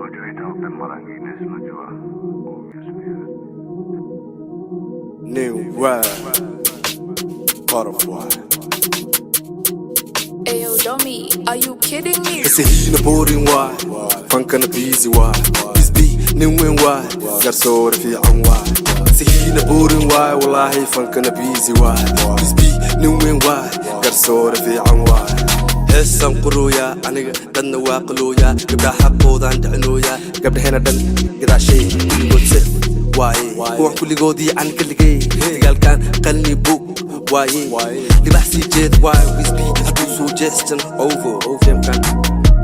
New ride, butterfly. Ayo, dummy, are you kidding me? It's a heat in a boarding wide, funk on a busy wide. This beat, new and wide, got so if you on wide. It's a heat in a boarding wide, wallahi, funk on a busy wide. This beat, new and wide, got so if you on wide. هسام قرويا أنا دنا واقلويا قبل حقودا عند عنويا قبل هنا دن قدع شيء يقول سف واي روح كل جودي عن كل جي قال كان قلني بوك واي قدع سيجيت واي we speak I do suggestion over كان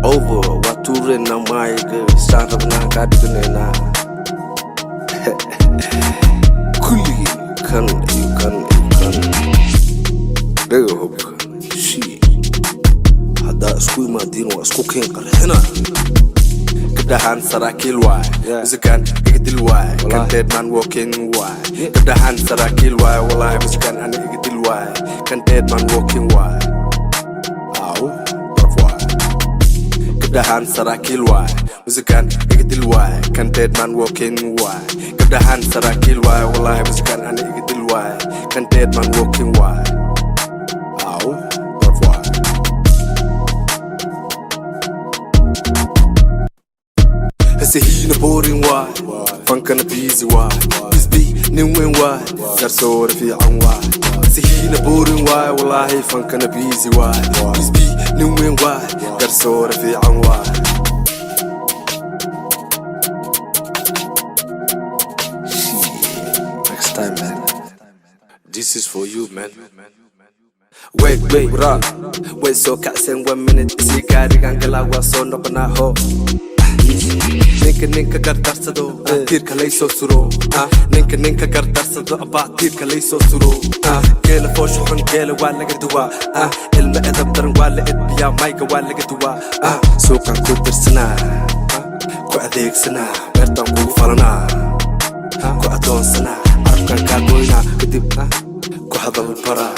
over واتورنا ماي stand up نا قادقنا كل كان رهب هذا اسكوي ما دين واسكوكين قرحنا كدهان سراكيل واي إذا كان يقتل واي كان dead man walking واي كدهان سراكيل واي والله إذا كان أنا يقتل واي كان dead man walking واي أو برفواي كدهان سراكيل واي إذا كان يقتل واي كان dead man walking واي كدهان سراكيل واي والله إذا كان أنا يقتل واي كان dead man walking واي أو It's a heat in a boarding wide, funk on a busy wide. This beat, new and wide, got so if you on wide. It's a heat in a boarding wide, wallahi, funk on a busy wide. This beat, new and wide, got so if you on wide. Next time, man. This is for you, man. Wait, what up? Wait, so catching 1 minute. See, carry and galawa, so no panaho. ninka gardarsado tiirka laysoo suro ninka gardarsado abaa tiirka laysoo suro geela foosha xun geela waa laga duwaa ilma edab daran waa la edbiyaa mayga waa laga duwaa suuqan ku dirsanaa ku adeegsanaa beertan kugu falanaa ku adoonsanaa carabkan kaa goynaa kadib ku hadal baraa